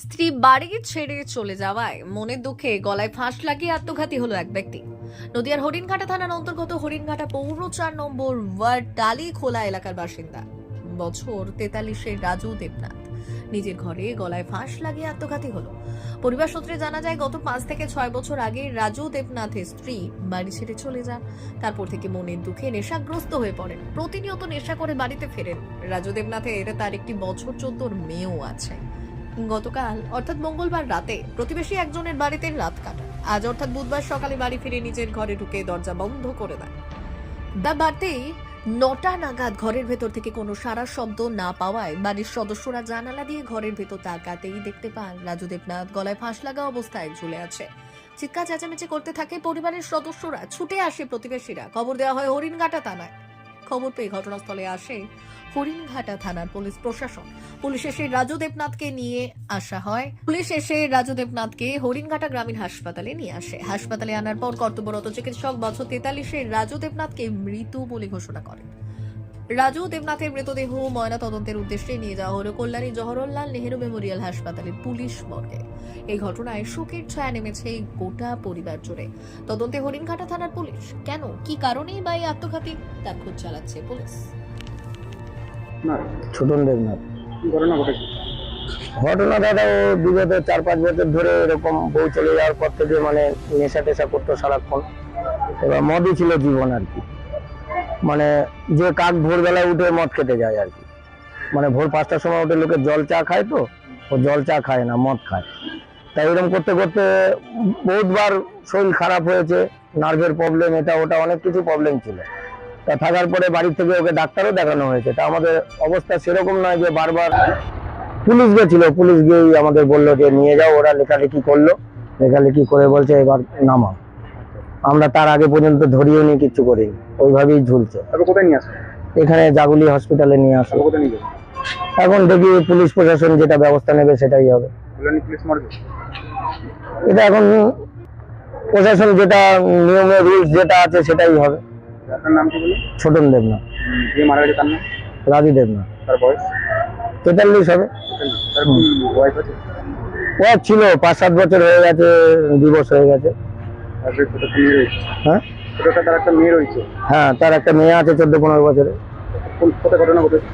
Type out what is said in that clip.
স্ত্রী বাড়ি ছেড়ে চলে যাওয়ায় মনের দুঃখে গলায় ফাঁস লাগিয়ে আত্মঘাতী হলো এক ব্যক্তি। নদিয়ার হরিণঘাটা থানার অন্তর্গত হরিণঘাটা পৌর ৪ নম্বর ওয়ার্ড টালিখোলা এলাকার বাসিন্দা বছর ৪৩-এর রাজু দেবনাথ নিজের ঘরে গলায় ফাঁস লাগিয়ে আত্মঘাতী হলো। পরিবার সূত্রে জানা যায়, গত ৫ থেকে ৬ বছর আগে রাজু দেবনাথের স্ত্রী বাড়ি ছেড়ে চলে যান। তারপর থেকে মনের দুঃখে নেশাগ্রস্ত হয়ে পড়েন। প্রতিনিয়ত নেশা করে বাড়িতে ফেরেন। রাজু দেবনাথের তার একটি বছর ১৪-র মেয়েও আছে। গতকাল অর্থাৎ মঙ্গলবার রাতে প্রতিবেশী একজনের বাড়িতে রাত কাটান। আজ অর্থাৎ বুধবার সকালে বাড়ি ফিরে নিজের ঘরে ঢুকে দরজা বন্ধ করে দেন। বাড়তেই ৯টা নাগাদ ঘরের ভেতর থেকে কোনো সারা শব্দ না পাওয়ায় বাড়ির সদস্যরা জানালা দিয়ে ঘরের ভেতর তাকাতেই দেখতে পান রাজু দেবনাথ গলায় ফাঁস লাগা অবস্থায় ঝুলে আছে। চিৎকার চেঁচামেচি করতে থাকে পরিবারের সদস্যরা। ছুটে আসে প্রতিবেশীরা। খবর দেওয়া হয় হরিণঘাটা থানায়। খবর পেয়ে ঘটনাস্থলে আসে হরিণঘাটা থানার পুলিশ প্রশাসন। পুলিশ এসে রাজু দেবনাথকে হরিণঘাটা গ্রামীণ হাসপাতালে নিয়ে আসে। হাসপাতালে আনার পর কর্তব্যরত চিকিৎসক বছর ৪৩-এর রাজু দেবনাথকে মৃত বলে ঘোষণা করেন। রাজু দেবনাথের মৃতদেহ ময়না তদন্তের উদ্দেশ্যে নিয়ে যাওয়া হলো কল্যাণী জওহরলাল নেহেরু মেমোরিয়াল হাসপাতালের পুলিশ মর্গে। এই ঘটনায় শোকের ছায়া নেমেছে গোটা পরিবার জুড়ে। তদন্তে হরিণঘাটা থানার পুলিশ। কেন, কি কারণেই বা এই আত্মঘাতী, তার খোঁজ চালাচ্ছে পুলিশ। ছোটন দেবনাথ। ঘটনা দাদা, ও বিগত ৪-৫ বছর ধরে এরকম বউ চলে যাওয়ার পর থেকে মানে নেশা টেশা করতো সারাক্ষণ। এবার মদই ছিল জীবন আর কি। মানে যে কাক ভোরবেলায় উঠে মদ খেতে যায় আর কি। মানে ভোর ৫টার সময় উঠে লোকে জল চা খায়, তো ও জল চা খায় না, মদ খায়। তাই এরকম করতে করতে বহুতবার শরীর খারাপ হয়েছে, নার্ভের প্রবলেম, এটা ওটা অনেক কিছু প্রবলেম ছিল। তা থাকার পরে বাড়ি থেকে ওকে ডাক্তারও দেখানো হয়েছে। তা আমাদের অবস্থা সেরকম নয় যে বারবার। পুলিশ গেছিল, পুলিশ গিয়েই আমাদের বললো যে নিয়ে যাও। ওরা লেখালেখি করলো, লেখালেখি করে বলছে এবার নামাও। আমরা তার আগে পর্যন্ত ধরিয়ে নি, কিচ্ছু করিনি, ওইভাবেই ঝুলছে। কোথায় নিয়ে আসো? এখানে জাগুলি হসপিটালে নিয়ে আসো। এখন দেখি পুলিশ প্রশাসন যেটা ব্যবস্থা নেবে সেটাই হবে। এটা এখন প্রশাসন যেটা নিয়মের রুলস যেটা আছে সেটাই হবে। আপনার নাম কি বলুন? ছোটন দেবনাথ। যে মারা গেছে তার নাম? রাজু দেবনাথ। তার বয়স? ৪৩ হবে। তার কি ওয়াইফ আছে? ও ছিল ৫-৭ বছর হয়ে গেছে, ডিভোর্স হয়ে গেছে। আর ছোট একটা মেয়ে রয়েছে? হ্যাঁ, ছোট তার একটা মেয়ে রয়েছে। হ্যাঁ, তার একটা মেয়ে আছে ১৪-১৫ বছরে। কোথায় ঘটনা ঘটেছে?